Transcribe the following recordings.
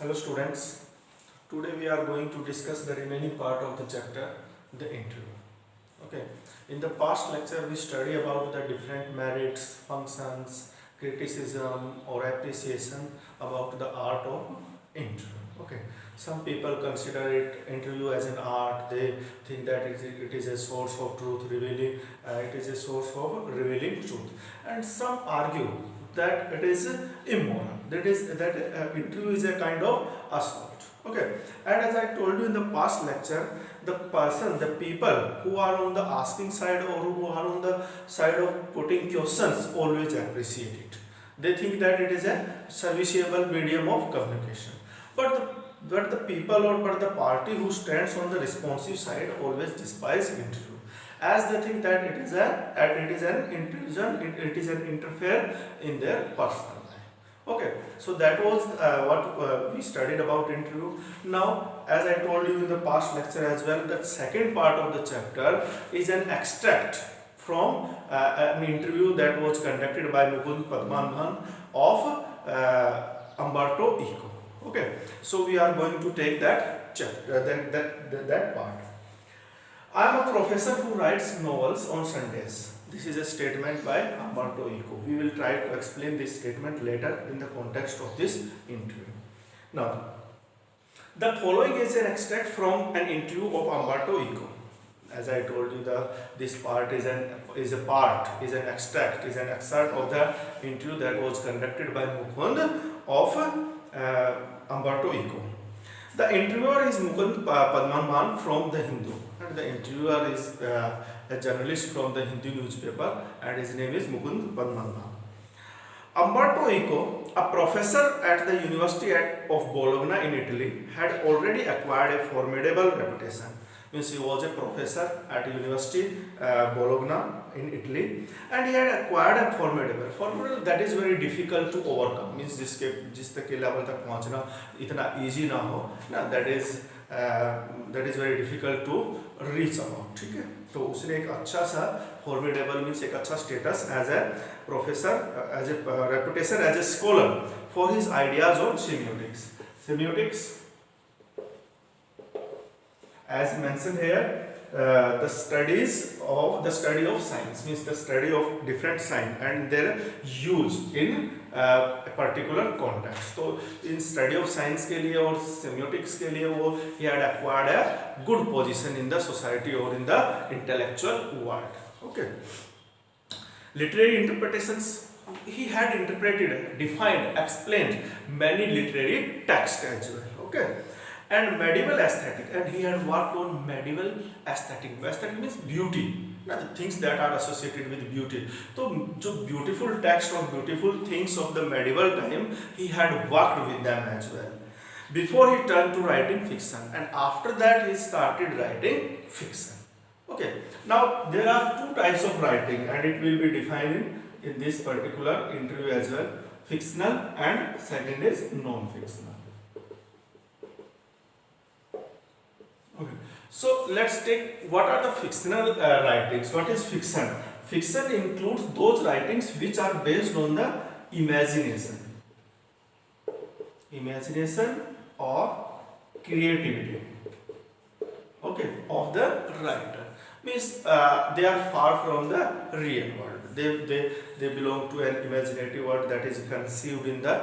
Hello students, today we are going to discuss the remaining part of the chapter, the interview. Okay, in the past lecture we study about the different merits, functions, criticism or appreciation about the art of interview. Okay, some people consider it interview as an art, they think that it is a source of truth revealing, it is a source of revealing truth, and some argue that it is immoral, that interview is a kind of assault. Okay, and as I told you in the past lecture, the people who are on the asking side or who are on the side of putting questions always appreciate it. They think that it is a serviceable medium of communication, but the people or but the party who stands on the responsive side always despise interview, as they think that it is an intrusion, it is an interfere in their personal life. Okay, so that was what we studied about interview. Now, as I told you in the past lecture as well, the second part of the chapter is an extract from an interview that was conducted by Mukund Padmanabhan of Umberto Eco. Okay, so we are going to take that chapter, that part. I am a professor who writes novels on Sundays. This is a statement by Umberto Eco. We will try to explain this statement later in the context of this interview. Now, the following is an extract from an interview of Umberto Eco. As I told you, this part is an extract, is an excerpt of the interview that was conducted by Mukund of Umberto Eco. The interviewer is Mukund Padmanabhan from the Hindu, and the interviewer is a journalist from the Hindu newspaper, and his name is Mukund Padmanabhan. Umberto Eco, a professor at the University of Bologna in Italy, had already acquired a formidable reputation. Means he was a professor at University Bologna in Italy, and he had acquired a formidable that is very difficult to overcome. Means जिस तक के level तक पहुंचना इतना easy ना हो ना, that is very difficult to reach about. ठीक है, तो उसने एक अच्छा सा formidable means एक अच्छा status as a professor, as a reputation as a scholar for his ideas on semiotics. Semiotics, as mentioned here, the study of science, means the study of different science and their use in a particular context. So in study of science के लिए और semiotics के लिए वो he had acquired a good position in the society or in the intellectual world. Okay, literary interpretations, he had interpreted, defined, explained many literary texts as well. Okay, and medieval aesthetic, and he had worked on medieval aesthetic. Aesthetic means beauty, the things that are associated with beauty. So जो beautiful text or beautiful things of the medieval time, he had worked with them as well before he turned to writing fiction, and after that he started writing fiction. Okay, now there are two types of writing, and it will be defined in this particular interview as well: fictional and second is non-fictional. Okay. So let's take what are the fictional writings. What is fiction? Fiction includes those writings which are based on the imagination or creativity, okay, of the writer. Means they are far from the real world. They belong to an imaginative world that is conceived in the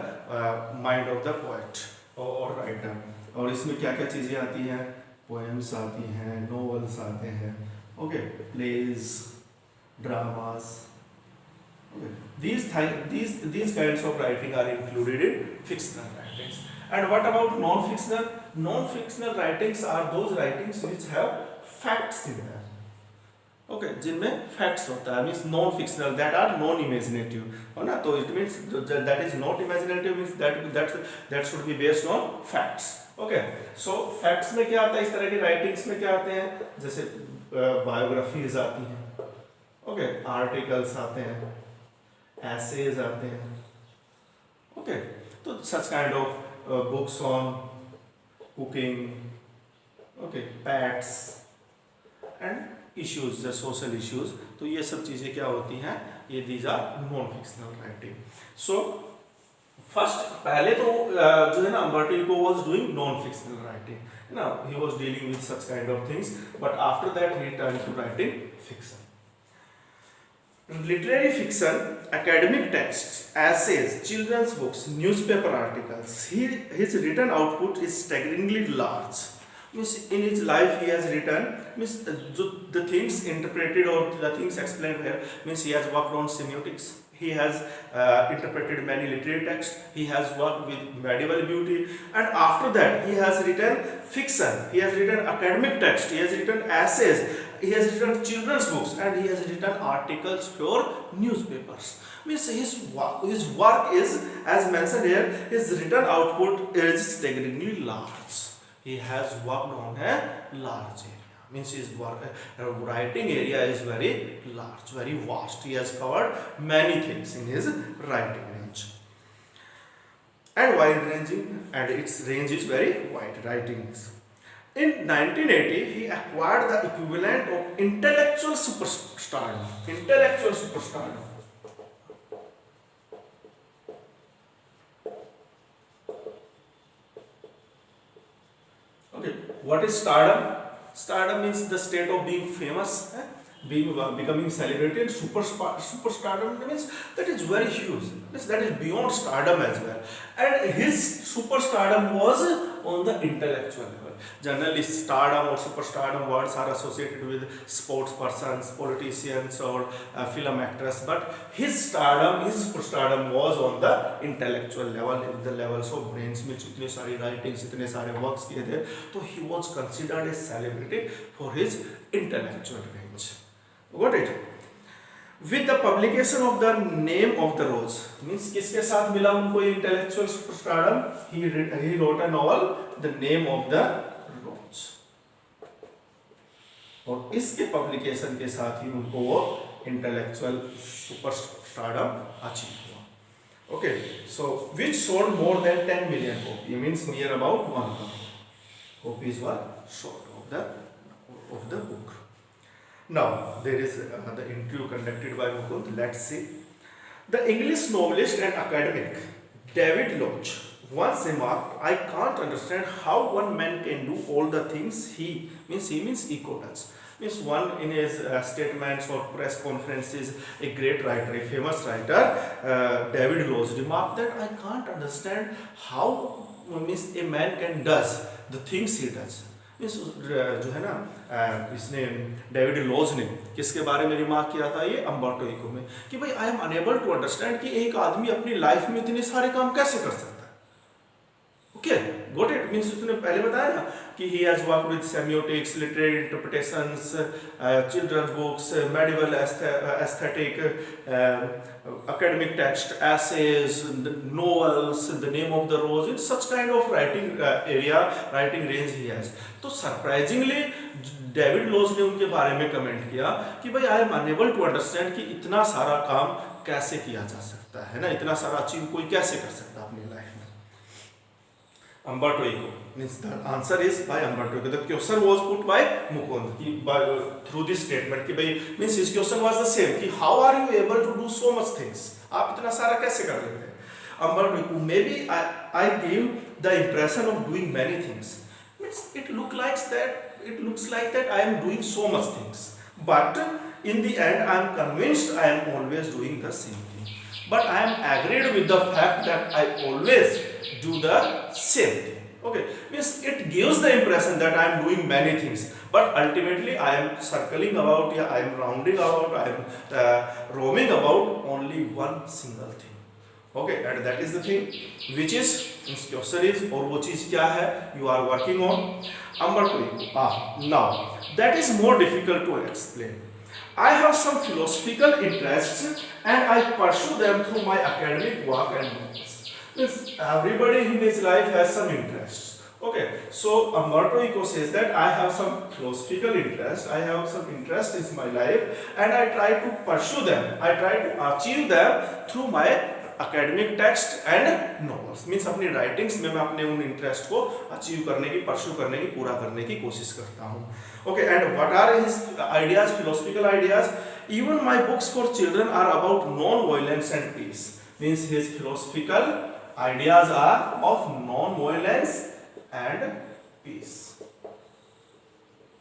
mind of the poet or writer. और इसमें क्या क्या चीज़ें आती हैं? Poems आती हैं, novels आते हैं, okay, plays, dramas. Okay, these kinds of writing are included in fictional writings. And what about non-fictional? Non-fictional writings are those writings which have facts in them. Okay, जिनमें facts होता है, means non-fictional, that are non-imaginative, है ना? तो it means that is not imaginative, means that should be based on facts. Okay, so facts में क्या आता है? इस तरह के राइटिंग्स में क्या आते हैं? जैसे बायोग्राफीज आती हैं, ओके, आर्टिकल्स आते हैं, एसेज आते हैं, ओके, तो such kind of books on cooking, okay, pets and issues, the social issues. तो ये सब चीज़ें क्या होती हैं? ये these are non fictional writing. So first पहले तो जो है ना Umberto Eco was doing non fictional writing ना, he was dealing with such kind of things, but after that he turn to writing fiction. Literary fiction, academic texts, essays, children's books, newspaper articles. His written output is staggeringly large. Means in his life he has written, means the things interpreted or the things explained here, means he has worked on semiotics. He has interpreted many literary texts. He has worked with medieval beauty, and after that he has written fiction. He has written academic text. He has written essays. He has written children's books, and he has written articles for newspapers. Means his work is, as mentioned here, his written output is staggeringly large. He has worked on a large area. Means his work, writing area is very large, very vast. He has covered many things in his writing range, and wide ranging, and its range is very wide. Writings. In 1980, he acquired the equivalent of intellectual superstardom. Intellectual superstardom. Okay, what is stardom? Stardom means the state of being famous, becoming celebrated. Superstardom means that is very huge. Means that is beyond stardom as well. And his superstardom was on the intellectual level. Generally, stardom or superstardom words are associated with sports persons, politicians, or film actors. But his stardom, his superstardom was on the intellectual level, in the levels of brains में जितने सारे writings, इतने सारे works किए थे, तो he was considered a celebrity for his intellectual range. Got it? With the publication of the Name of the Rose, means किसके साथ मिला उनको intellectual superstardom? He wrote a novel, The Name of the Rose, और इसके publication के साथ ही उनको वो intellectual superstardom achieve हुआ. Okay, so which sold more than 10 million copies, means near about 1 crore copies were sold of the book. Now there is the interview conducted by Mukund. Let's see. The English novelist and academic David Lodge once remarked, "I can't understand how one man can do all the things he means Eco does." Means one in his statements or press conferences, a great writer, a famous writer, David Lodge remarked that I can't understand how means a man can does the things he does. Means जो है ना इसने David Lodge ने किसके बारे में remark किया था, ये अम्बर्टो इको में, कि भाई I am unable to understand कि एक आदमी अपनी लाइफ में इतने सारे काम कैसे कर सकता है. Okay, got it. मीन्स उसने पहले बताया ना कि he has worked with semiotics, literary interpretations, children's books, medieval aesthetic, academic text, essays, novels, The Name of the Rose, in such kind of writing area, writing range he has. तो surprisingly David Lodge ने उनके बारे में comment किया कि भाई I am unable to understand कि इतना सारा काम कैसे किया जा सकता है ना, इतना सारा अचीव कोई कैसे कर सकता है अपनी लाइफ में. Umberto Eco means the answer is by Umberto Eco. The question was put by Mukund through this statement कि भाई means his question was the same कि how are you able to do so much things, आप इतना सारा कैसे कर लेते हैं. Umberto Eco, maybe I give the impression of doing many things. Means it looks like that I am doing so much things, but in the end I am convinced I am always doing the same thing. But I am agreed with the fact that I always do the same thing. Okay, means it gives the impression that I am doing many things, but ultimately I am circling about, yeah, I am rounding about, I am roaming about only one single thing. Okay, and that is the thing which is question is, और वो चीज क्या है you are working on. Umberto Eco. Now that is more difficult to explain. I have some philosophical interests and I pursue them through my academic work and novels. Means everybody in his life has some interests. Okay, so Umberto Eco says that I have some philosophical interest, I have some interest in my life, and I try to pursue them, I try to achieve them through my academic text and novels. Means अपनी writings में मैं अपने उन interest को achieve करने की, pursue करने की, पूरा करने की कोशिश करता हूँ. Okay, and what are his ideas, philosophical ideas? Even my books for children are about non-violence and peace. Means his philosophical ideas are of non-violence and peace.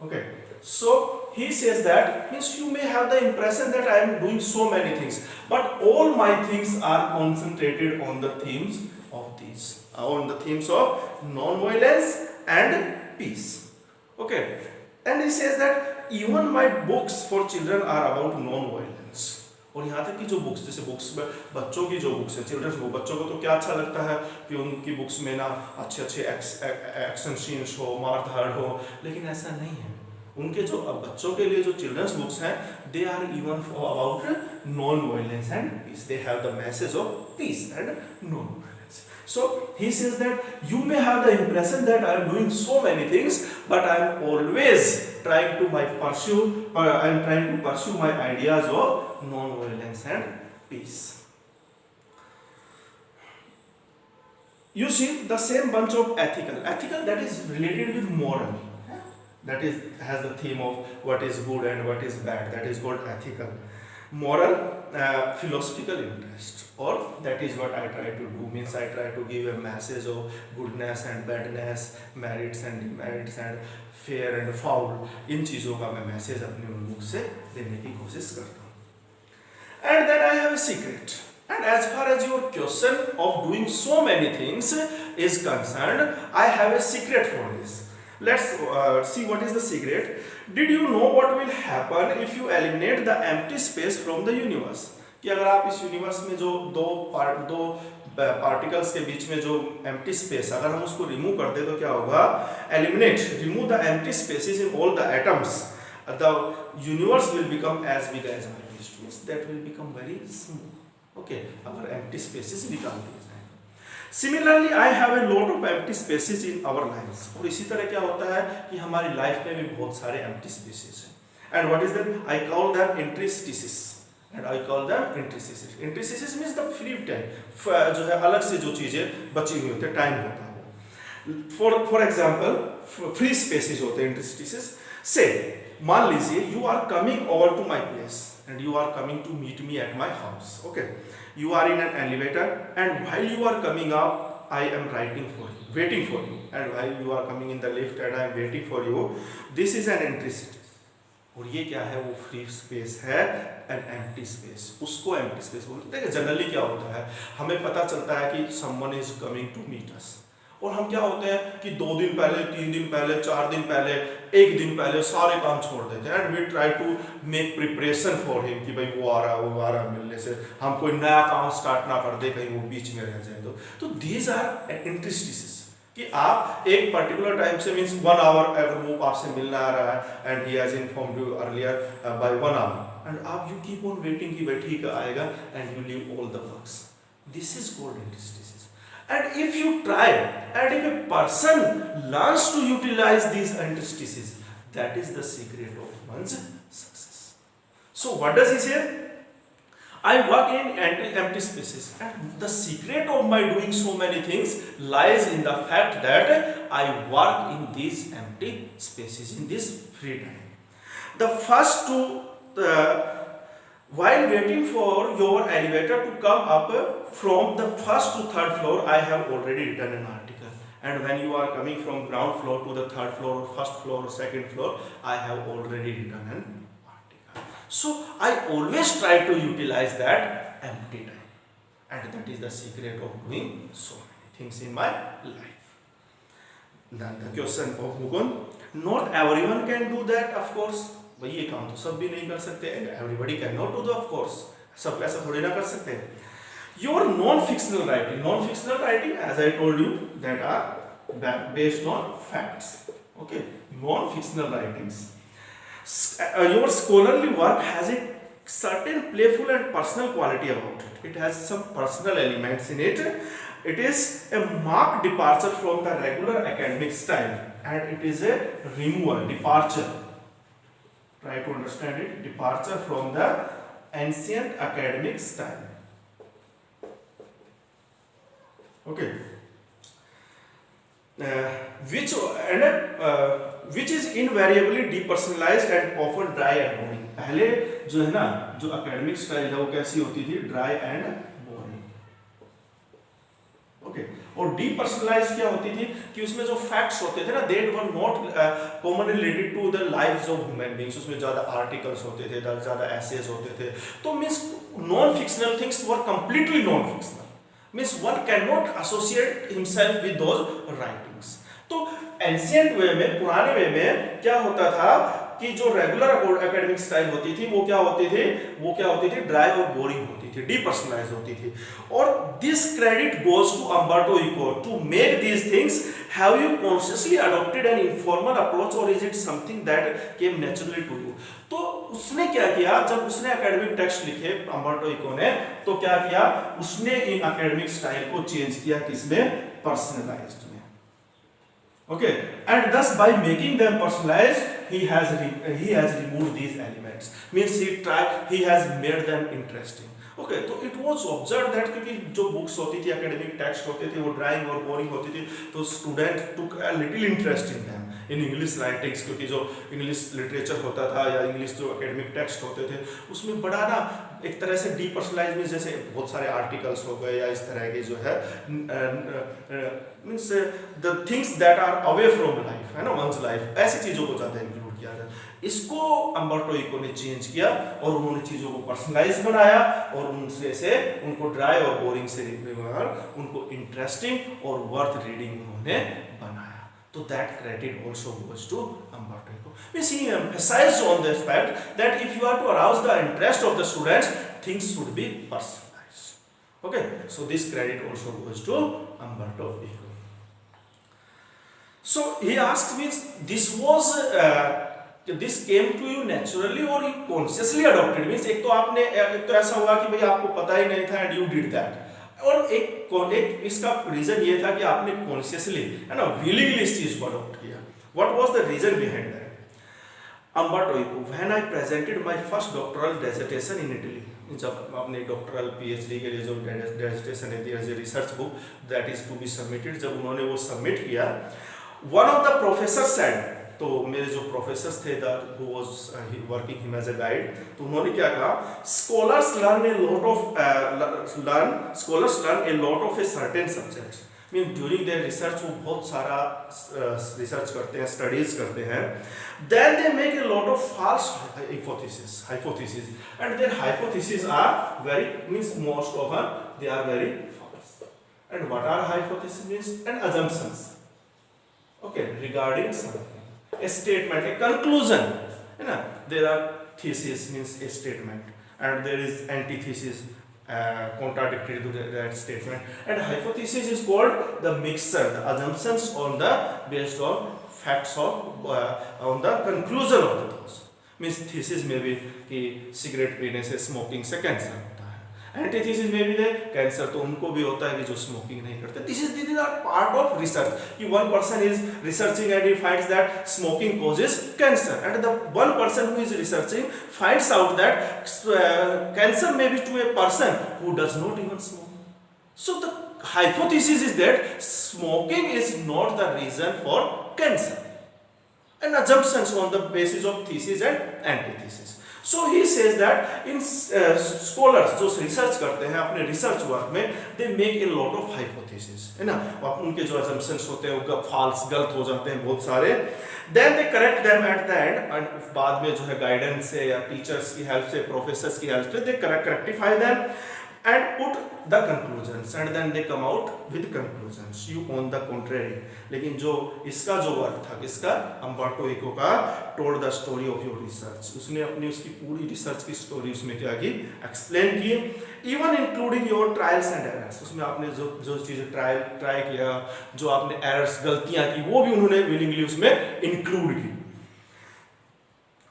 Okay, so he says that means you may have the impression that I am doing so many things, but all my things are concentrated on the themes of these, on the themes of non-violence and peace. Okay, and he says that even my books for children are about non-violence. और यहाँ तक कि जो books, जैसे books में बच्चों की जो बुक्स है, चिल्ड्रंस बुक, बच्चों को तो क्या अच्छा लगता है कि उनकी बुक्स में ना अच्छे अच्छे एक्शन सीन्स हो, मार धाड़ हो, लेकिन ऐसा नहीं है. उनके जो बच्चों के लिए जो चिल्ड्रंस बुक्स हैं, they are even about non violence and peace. They have the message of peace and non violence. So he says that you may have the impression that I am doing so many things, but I am always trying to pursue my ideas of non-violence and peace. You see the same bunch of ethical that is related with moral, that is has the theme of what is good and what is bad, that is called ethical. Moral philosophical interest, or that is what I try to do, means I try to give a message of goodness and badness, merits and demerits and fair and foul. इन चीज़ों का मैं message अपने उन book से देने की कोशिश करता हूँ. And then I have a secret. And as far as your question of doing so many things is concerned, I have a secret for this. Let's see what is the secret. Did you know what will happen if you eliminate the empty space from the universe? कि अगर आप इस universe में जो दो particles के बीच में जो एम्प्टी स्पेस, अगर हम उसको रिमूव कर दे तो क्या होगा? Eliminate, remove the empty spaces in all the atoms, the universe will become as big as my fist, means that will become very small. Okay, अगर एम्प्टी स्पेसेस निकाल दिए जाए. Similarly, I have a lot of empty spaces in our lives. और इसी तरह क्या होता है कि हमारी लाइफ में भी बहुत सारे empty spaces हैं. And what is that? I call them interstices. And I call them interstices. Interstices means the free time. जो है अलग से जो चीजें बची हुई होती है, टाइम होता है. For example, free spaces होते हैं interstices. Say, मान लीजिए you are coming over to my place and you are coming to meet me at my house. Okay. You are in an elevator, and while you are coming up, I am waiting for you. And while you are coming in the lift, and I am waiting for you. This is an empty space. और ये क्या है? वो free space है, an empty space. उसको empty space बोलते हैं. देखिए जनरली क्या होता है, हमें पता चलता है कि someone is coming to meet us. और हम क्या होते हैं कि 2 दिन पहले, 3 दिन पहले, 4 दिन पहले, 1 दिन पहले सारे काम छोड़ देते हैं. And we try to make preparation for him कि भाई वो आ रहा मिलने से हम कोई नया काम स्टार्ट ना कर दे, कहीं वो बीच में रह जाए. तो दीज आर इंटरस्टिसेस कि आप एक पर्टिकुलर टाइम से मीन्स 1 आवर अगर वो आपसे मिलना आ रहा है and he has informed you earlier by 1 hour and आप यू कीप ऑन वेटिंग कि भाई ठीक आएगा and you leave all the works. This is called interstices. And if you try, and if a person learns to utilize these interstices, that is the secret of one's success. So what does he say? I work in empty spaces, and the secret of my doing so many things lies in the fact that I work in these empty spaces, in this free time. The first two while waiting for your elevator to come up from the first to third floor, I have already written an article. And when you are coming from ground floor to the third floor, first floor, second floor, I have already written an article. So I always try to utilize that empty time. And that is the secret of doing so many things in my life. Then the question of Mugun, not everyone can do that, of course. भाई ये काम तो सब भी नहीं कर सकते. Everybody can not do the, of course सब ऐसा थोड़ी ना कर सकते. Your non fictional writing as I told you that are based on facts. Okay, non fictional writings. Your scholarly work has a certain playful and personal quality about it. It has some personal elements in it. It is a marked departure from the regular academic style, and it is a departure. Try to understand it. Departure from the ancient academic style. Okay. Which is invariably depersonalized and often dry and boring. पहले जो है ना, जो academic style है वो कैसी होती थी? Dry and boring. और डीपर्सनलाइज क्या होती थी कि उसमें जो फैक्ट्स होते थे ना, that were not commonly related to the lives of human beings, उसमें ज़्यादा आर्टिकल्स होते थे, ज़्यादा एसेज होते थे, तो means non fictional things were completely non fictional, means one can not associate himself with those writings. तो एंशिएंट वे में, पुराने वे में क्या होता था कि जो रेगुलर एकेडमिक स्टाइल होती थी वो क्या होती थी ड्राई और बोरिंग होती थी, डीपर्सनलाइज होती थी। और this credit goes to Umberto Eco to make these things. Have you consciously adopted an informal approach और is it something that came naturally to you? तो उसने क्या किया, जब उसने एकेडमिक टेक्स्ट लिखे अम्बर्टो इको ने, तो क्या किया उसने इन एकेडमिक स्टाइल को चेंज किया, किसमें? पर्सनलाइज्ड में। Okay, and thus by making them personalized, he has removed these elements. Means he has made them interesting. Okay, तो it was observed that क्योंकि जो बुक्स होती थी, एकेडमिक टेक्स्ट होते थे, वो ड्राइंग और बोरिंग होती थी, तो student took a little interest in them, in English writings, क्योंकि जो इंग्लिश लिटरेचर होता था या इंग्लिश जो एकेडमिक टेक्स्ट होते थे, उसमें बड़ा ना एक तरह से डीपर्सनलाइज में, जैसे बहुत सारे आर्टिकल्स हो गए या इस तरह के जो है means the things that are away from life, है ना, वंस लाइफ, ऐसी चीज़ों को ज़्यादा इंक्लूड किया जाए। इसको अम्बर्टो इको ने चेंज किया और उन्होंने चीज़ों को पर्सनलाइज बनाया और उनसे से उनको ड्राई और बोरिंग से उनको इंटरेस्टिंग और वर्थ रीडिंग उन्होंने बनाया। तो that credit also goes to Umberto Eco. We see emphasized on this fact that if you are to arouse the interest of the students, things should be personalized. Okay, so this credit also goes to Umberto Eco. So he asked me, this came to you naturally or you consciously adopted? Means एक तो ऐसा हुआ कि भाई आपको पता ही नहीं था and you did that, और एक इसका रीजन ये था कि आपने कॉन्शियसली, है ना, विलिंगली इस चीज को अडॉप्ट किया। What was the reason behind that? Umberto Eco, when I presented my first doctoral dissertation in Italy, जब अपने डॉक्टरल पीएचडी के लिए जो डिसर्टेशन है, there is a research book that is to be submitted, जब उन्होंने वो सबमिट किया, one of the professor said, तो मेरे जो प्रोफेसर्स थे who was working him as a guide, तो उन्होंने क्या कहा, scholars learn a lot of a certain subjects, mean during their research वो बहुत सारा रिसर्च करते हैं, स्टडीज करते हैं, then they make a lot of false hypothesis and their hypothesis are very, means most often they are very false. And what are hypothesis? Means and assumptions, okay, regarding something, a statement, a conclusion, है ना, there are thesis means a statement and there is antithesis contradictory to that statement, and hypothesis is called the mixture, the assumptions on the based on facts of on the conclusion of the thoughts. means thesis में भी कि cigarette पीने से, smoking से cancer होता है, antithesis में भी दे कैंसर तो उनको भी होता है कि जो स्मोकिंग नहीं करते। these are part of research. One person is researching and he finds that smoking causes cancer, and the one person who is researching finds out that cancer may be to a person who does not even smoke. So the hypothesis is that smoking is not the reason for cancer, and assumptions on the basis of thesis and antithesis. So he says that in scholars जो research करते हैं अपने research work में, they make a lot of hypothesis, है ना, और उनके जो assumptions होते हैं वो false, गलत हो जाते हैं बहुत सारे, then they correct them at the end, and बाद में जो है गाइडेंस से या टीचर्स की हेल्प से, प्रोफेसर्स की हेल्प से they rectify them and put the conclusions, and then they come out with conclusions. You on the contrary, लेकिन जो इसका जो वर्क था, किसका, अम्बर्टो इको का, told the story of your research, उसने अपनी उसकी पूरी रिसर्च की स्टोरी उसमें क्या की, एक्सप्लेन की, even including your trials and errors, उसमें आपने जो चीज़ें ट्राई किया, जो आपने एरर्स, गलतियाँ की, वो भी उन्होंने विलिंगली उसमें इंक्लूड की।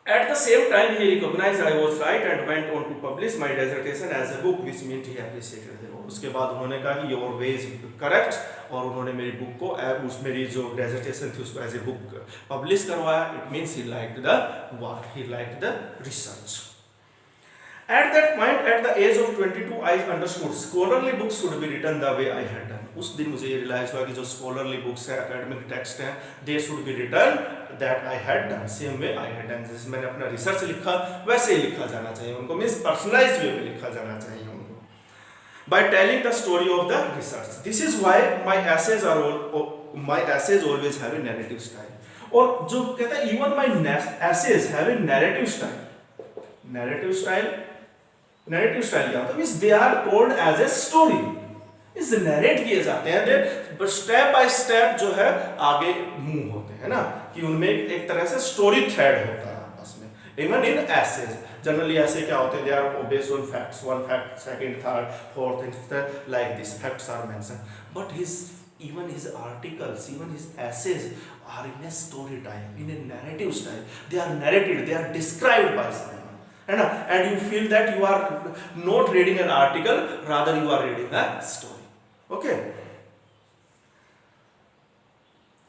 At the same time, he recognized I was right and went on to publish my dissertation as a book, which meant he appreciated it. उसके बाद उन्होंने कहा कि your way is correct, और उन्होंने मेरी बुक को, मेरी जो डिसर्टेशन थी उसको एज ए बुक पब्लिश करवाया। It means he liked the work, he liked the research. At that point, at the age of 22, I understood scholarly books should be written the way I had done. उस दिन मुझे ये realise हुआ कि जो scholarly books है, academic text हैं, they should be written that I had done, same way I had done, जैसे मैंने अपना रिसर्च लिखा वैसे ही लिखा जाना चाहिए उनको, मीन्स पर्सनलाइज्ड वे में लिखा जाना चाहिए उनको। by telling the story of the research. This is why my essays always have a narrative style. और जो कहता है even my essays have a narrative style. narrative style क्या होता है? Means they are told as a story, इस narrate किए जाते हैं, स्टेप बाय स्टेप जो है आगे मूव होते हैं ना, कि उनमें एक तरह से स्टोरी थ्रेड होता है आपस में। इवन इन एसेज जनरली ऐसे क्या होते हैं, they are based on facts, one fact, second, third, fourth, like this facts are mentioned, but even his articles, even his essays are in a story time, in a narrative style. They are narrated, they are described by someone, है ना, and you feel that you are not reading an article, rather you are reading a story. Okay.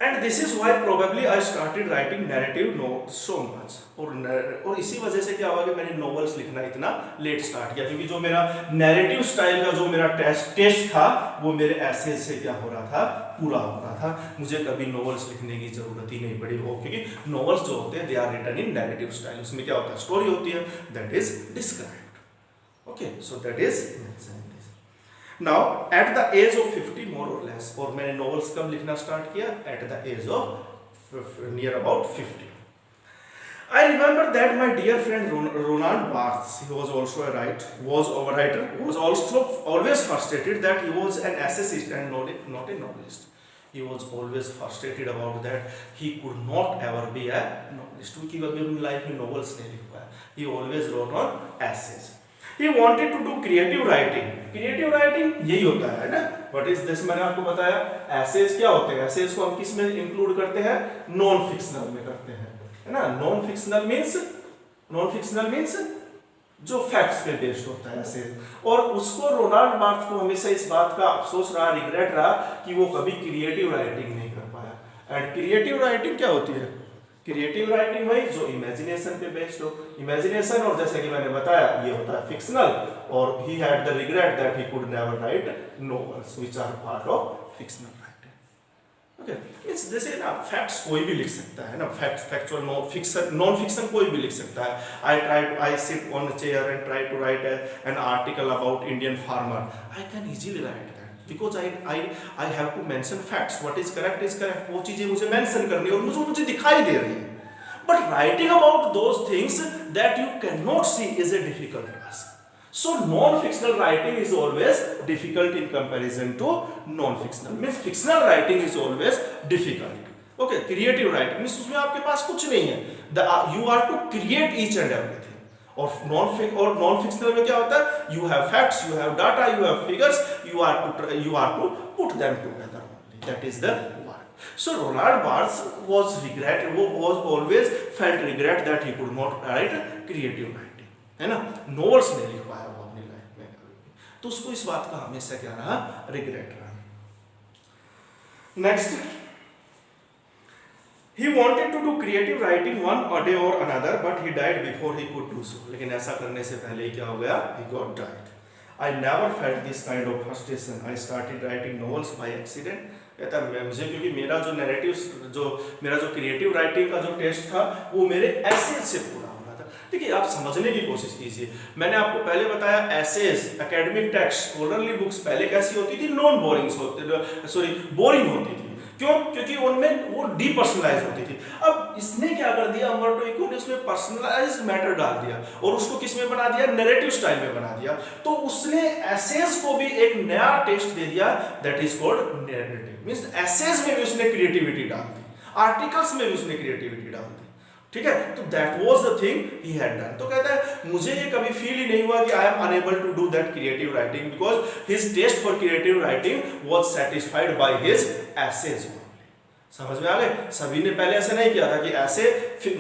And this is why probably I started writing narrative notes so much. और इसी वजह से क्या हुआ कि मैंने नॉवेल्स लिखना इतना लेट स्टार्ट किया, क्योंकि जो मेरा नैरेटिव स्टाइल का जो मेरा टेस्ट था वो मेरे एसेज से क्या हो रहा था, पूरा हो रहा था। मुझे कभी नॉवेल्स लिखने की जरूरत ही नहीं पड़ी वो, क्योंकि नॉवेल्स जो होते हैं they are written in narrative style. उसमें क्या होता है, स्टोरी होती है, that is described. Okay, so that is now at the age of 50 more और लेस। और मैंने नॉवेल्स कब लिखना स्टार्ट किया? At the age of near about 50। I remember that my dear friend Ronald Barthes, he was also a writer, was also always frustrated that he was an essayist and not a novelist. He was always frustrated about that he could not ever be a novelist, क्योंकि वो अपनी life में novels नहीं लिख पाया। He always wrote on essays. He wanted to do creative writing. Creative writing यही होता है ना? What is this? मैंने आपको बताया essays क्या होते हैं। essays को हम किस में इंक्लूड करते हैं? नॉन फिक्शनल में करते हैं, है ना। नॉन फिक्शनल मीन्स जो फैक्ट्स पे बेस्ड होता है ऐसे। और उसको रोनाल्ड बार्थ्स को हमेशा इस बात का अफसोस रहा, रिग्रेट रहा कि वो कभी क्रिएटिव राइटिंग नहीं कर पाया। एंड क्रिएटिव राइटिंग क्या होती है? क्रिएटिव राइटिंग वही जो इमेजिनेशन पे बेस्ड हो। इमेजिनेशन, और जैसे कि मैंने बताया, ये होता है फिक्शनल, और he had the regret that he could never write novels which are part of fictional. Okay, it's जैसे ना फैक्ट्स कोई भी लिख सकता है ना, फैक्चुअल नॉन फिक्शन कोई भी लिख सकता है। I sit on a chair and try to write an article about Indian farmer, I can easily write that because I have to mention facts, what is correct, वो चीजें मुझे mention करनी है और मुझे दिखाई दे रही है। But writing about those things that you can not see is a difficult task. So non-fictional writing is always difficult in comparison to non-fictional. Means fictional writing is always difficult. Okay, creative writing means उसमें आपके पास कुछ नहीं है। You are to create each and everything. और non-fictional में क्या होता है? You have facts, you have data, you have figures. You are to put them together only. That is the work. So Ronald Barthes was always felt regret that he could not write creative writing. है ना, novels नहीं लिख पाया वो अपनी life में, तो उसको इस बात का हमेशा क्या रहा, रिग्रेट रहा। Next, he wanted to do creative writing one a day or another, but he died before he could do so. लेकिन ऐसा करने से पहले ही क्या हो गया, he got died. I never felt this kind of frustration. I started writing novels by accident. कहता है मुझे, क्योंकि मेरा जो क्रिएटिव राइटिंग का जो टेस्ट था वो मेरे एसेज से पूरा। देखिए, आप समझने की कोशिश कीजिए। मैंने आपको पहले बताया essays, academic text, scholarly books पहले कैसी होती थी, बोरिंग होती थी। क्यों? क्योंकि उनमें वो डीपर्सनलाइज होती थी। अब इसने क्या कर दिया, अम्बर्टो इको ने उसमें पर्सनलाइज्ड मैटर डाल दिया और उसको किस में बना दिया, नैरेटिव स्टाइल में बना दिया। तो उसने एसेज को भी एक नया टेस्ट दे दिया, that is called narrative. Means essays में भी उसने क्रिएटिविटी डाल दी, आर्टिकल्स में भी उसने क्रिएटिविटी डाल दी। ठीक है, तो that was the thing he had done. तो कहता है मुझे ये कभी फील ही नहीं हुआ कि I am unable to do that creative writing, because his taste for creative writing was satisfied by his essays. समझ में आ गए? सभी ने पहले ऐसे नहीं किया था कि ऐसे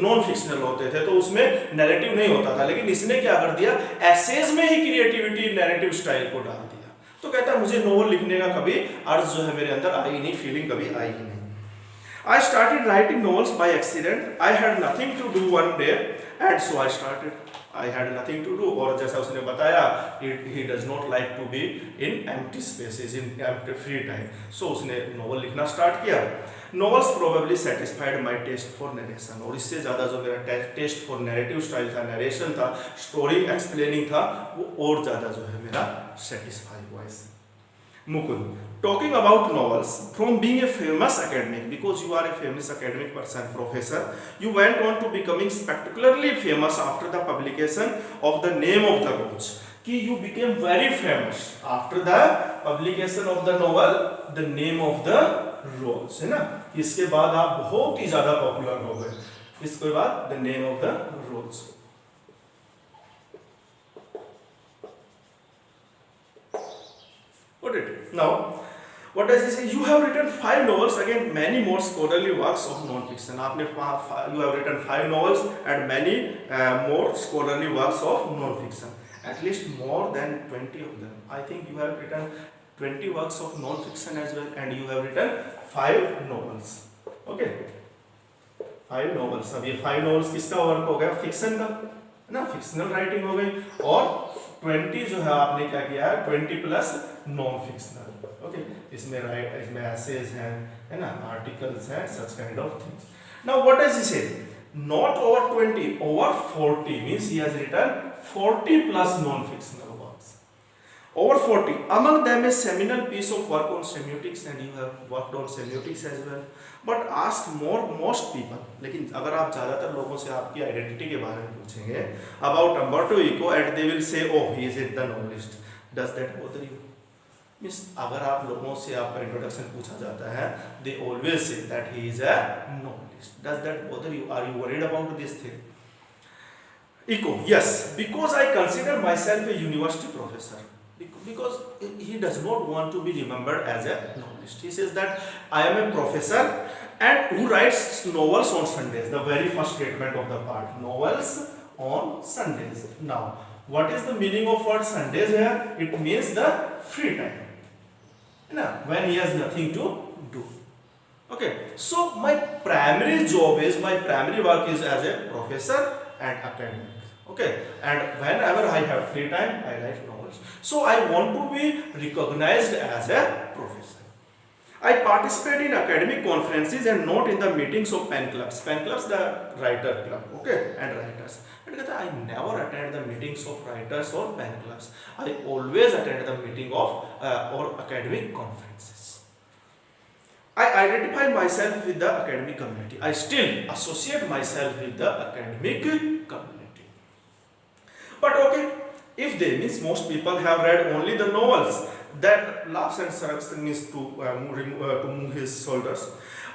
नॉन फिक्शनल होते थे तो उसमें नैरेटिव नहीं होता था, लेकिन इसने क्या कर दिया, एसेज में ही क्रिएटिविटी नैरेटिव स्टाइल को डाल दिया। तो कहता है मुझे नोवेल लिखने का कभी अर्ज जो है मेरे अंदर आई नहीं, फीलिंग कभी आई ही नहीं। I started writing novels by accident. I had nothing to do one day, and so I started. I had nothing to do, और जैसा उसने बताया he does not like to be in empty spaces, in empty free time, so उसने novel लिखना start किया। Novels probably satisfied my taste for narration, और इससे ज़्यादा जो मेरा टेस्ट फॉर नैरेटिव स्टाइल था, नरेशन था, स्टोरी एक्सप्लेनिंग था, वो और ज़्यादा जो है मेरा सेटिस्फाई हुआ इससे। Mukund, talking about novels, from being a famous academic, because you are a famous academic person, professor, you went on to becoming spectacularly famous after the publication of The Name of the Rose. कि you became very famous after the publication of the novel The Name of the Rose, है ना? इसके बाद आप बहुत ही ज़्यादा popular हो गए, इसके बाद The Name of the Rose. Got it? Now, what does it say? You have written 5 novels, again many more scholarly works of non-fiction. आपने you have written 5 novels and many more scholarly works of non-fiction. At least more than 20 of them. I think you have written 20 works of non-fiction as well, and you have written 5 novels. Okay? 5 novels. अब ये 5 novels किसका work हो गया? Fiction का, ना? Fictional writing हो गई, और 20 जो है आपने क्या किया है? 20 प्लस नॉन फिक्शनल. ओके, इसमें एसेज हैं, है ना, आर्टिकल्स हैं, सच kind of things. Now what does he से? Not over 20, over 40 means he has written 40 plus non-fictional works. Over 40. Among them a seminal piece of work on semiotics, and you have worked on semiotics as well. But ask most people, लेकिन अगर आप ज़्यादातर लोगों से आपकी identity के बारे में पूछेंगे about Umberto Eco, and they will say, oh, he is the novelist. Does that bother you? Means अगर आप लोगों से आपका इंट्रोडक्शन पूछा जाता है, they always say that he is a novelist. Does that bother you? Are you worried about this thing? Eco, yes, because I consider myself a university professor. Because he does not want to be remembered as a novelist. He says that I am a professor and who writes novels on Sundays. The very first statement of the part, novels on Sundays. Now, what is the meaning of word Sundays here? It means the free time. When he has nothing to do. Okay, so my primary job is, my primary work is as a professor and academic. Okay, and whenever I have free time, I write novels. So I want to be recognized as a professor. I participate in academic conferences and not in the meetings of pen clubs. Pen clubs, the writer club, okay, and writers. And I never attend the meetings of writers or pen clubs. I always attend the meeting of or academic conferences. I identify myself with the academic community. I still associate myself with the academic community. But okay, if they means most people have read only the novels, that laughs and shrugs means to move his shoulders.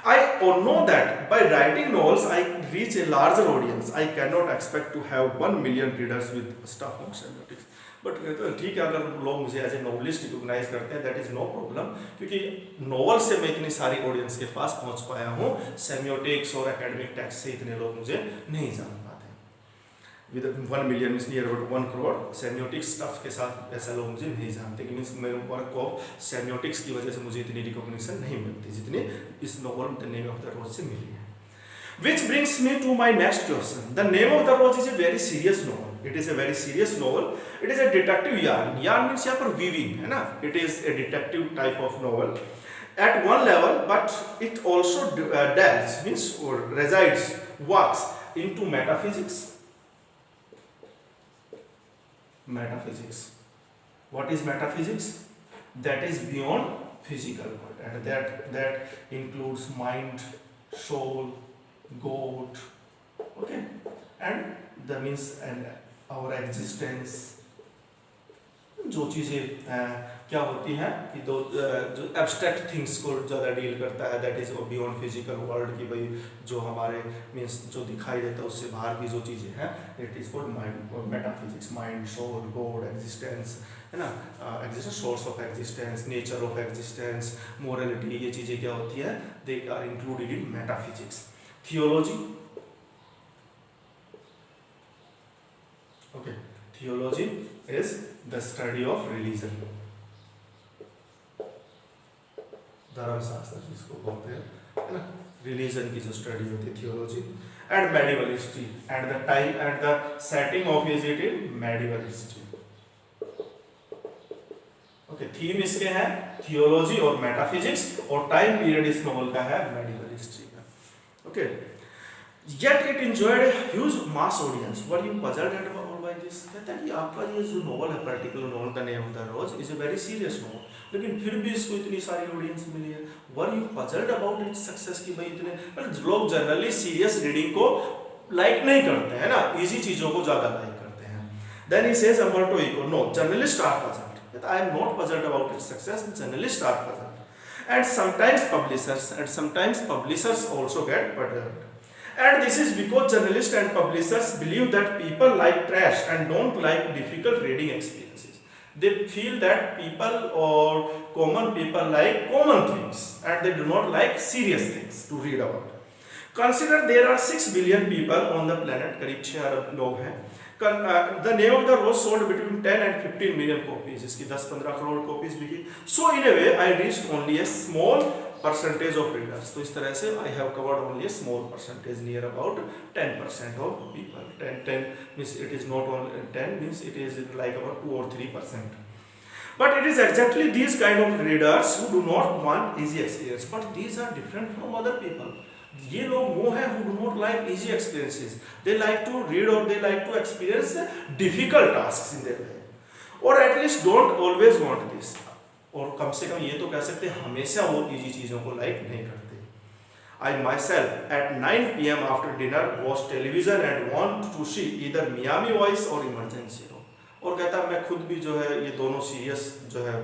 I know that by writing novels I reach a larger audience. I cannot expect to have 1 million readers with stuff on semiotics. But ठीक है, अगर लोग मुझे as a novelist recognise करते हैं, that is no problem, क्योंकि novel से मैं इतनी सारी ऑडियंस के पास पहुंच पाया हूँ. सेमियोटिक्स और एकेडमिक टेक्स्ट से इतने लोग मुझे नहीं जान पाते. With 1 million means near about 1 crore semiotics stuff के साथ ऐसा लोग मुझे नहीं जानते, कि मीन्स मेरे वर्क ऑफ सेमियोटिक्स की वजह से मुझे इतनी रिकॉग्निशन नहीं मिलती जितनी इस novel the name of the rose से मिली है. Which brings me to my next question. The Name of the Rose is a very serious novel. It is a very serious novel. It is a detective yarn. Yarn means यहाँ पर weaving, है ना? It is a detective type of novel. At one level, but it also delves, means or resides, works into metaphysics. Metaphysics. What is metaphysics? That is beyond physical world, and that includes mind, soul, God, okay, and the means and our existence. जो चीज़ें क्या होती हैं कि दो जो abstract things को ज़्यादा डील करता है, that is beyond physical world, की भाई जो हमारे मीन्स जो दिखाई देता है उससे बाहर की जो चीज़ें हैं, it is called mind, metaphysics. Mind, soul, God, existence, है ना, existence, source of existence, nature of existence, morality, ये चीज़ें क्या होती है, they are included in metaphysics. Theology. Okay, theology is the study of religion. धर्मशास्त्र जिसको बोलते हैं, है ना, रिलीजन की जो स्टडी होती है theology, and medieval history, and the time and the setting of is it in medieval history. Okay, theme इसके हैं थियोलॉजी और मेटाफिजिक्स, और टाइम पीरियड इस नॉवल का है मेडिवल हिस्ट्री का। Okay, yet it enjoyed a huge mass audience. Were you puzzled at all by this? कहता है कि आपका ये जो नॉवल है, particular novel the name of the Rose is a very serious novel, लेकिन फिर भी इसको इतनी सारी ऑडियंस मिली है। Were you puzzled about its success की भाई इतने लोग जनरली सीरियस रीडिंग को लाइक नहीं करते हैं ना, इजी चीजों को ज्यादा लाइक करते हैं। Then he says Umberto Eco, no journalist are puzzled, I am not puzzled about its success, journalist are puzzled, and sometimes publishers also get puzzled. And this is because journalists and publishers believe that people like trash and don't like difficult reading experiences. They feel that people or common people like common things and they do not like serious things to read about. Consider there are 6 billion people on the planet, करीब 6 अरब लोग हैं. The name of the rose sold between 10 and 15 million copies. इसकी 10-15 crore copies बिकी. So in a way I reached only a small percentage of readers. तो इस तरह से I have covered only a small percentage, near about 10% of people. 10 means it is not only 10 means it is like about 2 or 3%. But it is exactly these kind of readers who do not want easy experience. But these are different from other people. ये लोग वो हैं who do not like easy experiences. They like to read or they like to experience difficult tasks in their life. Or at least don't always want this. और कम से कम ये तो कह सकते हैं हमेशा वो इजी चीज़ों को लाइक नहीं करते। I myself at 9 PM after dinner watched television and want to see either Miami Vice or Emergency Room. और कहता मैं खुद भी जो है ये दोनों सीरियस जो है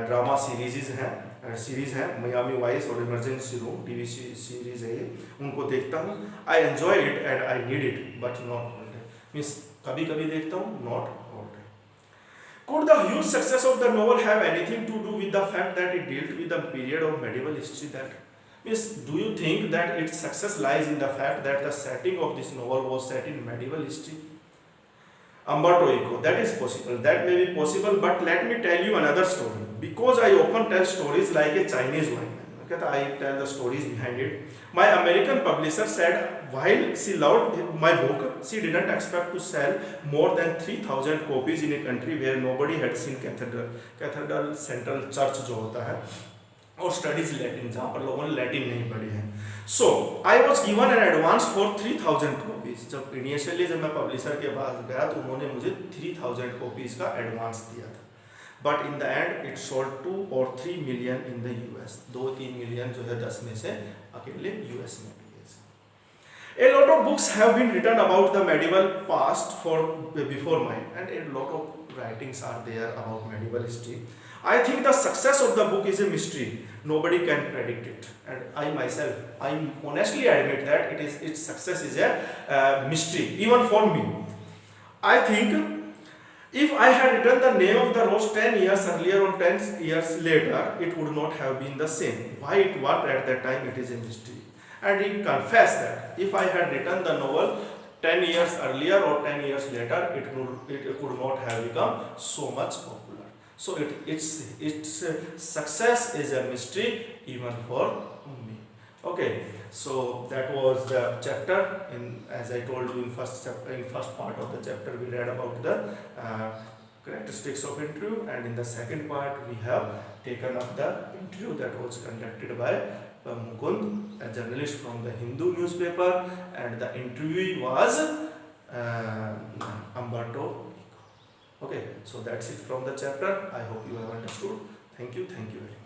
ड्रामा सीरीज हैं मियामी वाइस और इमरजेंसी रूम टीवी सीरीज है ये, उनको देखता हूँ। I enjoy it and I need it but not all day. Means कभी कभी देखता हूँ, not all day. Could the huge success of the novel have anything to do with the fact that it dealt with the period of medieval history? That means, do you think that its success lies in the fact that the setting of this novel was set in medieval history? Umberto Eco, that is possible, that may be possible, but let me tell you another story. Because I often tell stories like a Chinese wine. I tell the stories behind it. My American publisher said while she loved my book, she didn't expect to sell more than 3,000 copies in a country where nobody had seen Cathedral Central Church जो होता है, और studies Latin जहाँ पर लोगों ने Latin नहीं पढ़ी है. So I was given an advance for 3,000 copies. जब इनिशियली जब मैं पब्लिशर के पास गया तो उन्होंने मुझे 3,000 कॉपीज का एडवांस दिया था. But in the end it sold 2 or 3 million in the US. 2-3 million जो है 10 में से अकेले यूएस में. A lot of books have been written about the medieval past before mine, and a lot of writings are there about medieval history. I think the success of the book is a mystery. Nobody can predict it, and I myself, I honestly admit that its success is a mystery even for me. I think if I had written the name of the rose 10 years earlier or 10 years later, it would not have been the same. Why it worked at that time, it is a mystery. And he confessed that if I had written the novel 10 years earlier or 10 years later, it could not have become so much popular. So its success is a mystery even for me. Okay, so that was the chapter. As I told you in first part of the chapter, we read about the characteristics of interview, and in the second part we have taken up the interview that was conducted by Mukund, a journalist from the Hindu newspaper, and the interviewee was Umberto Eco. Okay, so that's it from the chapter. I hope you have understood. Thank you very much.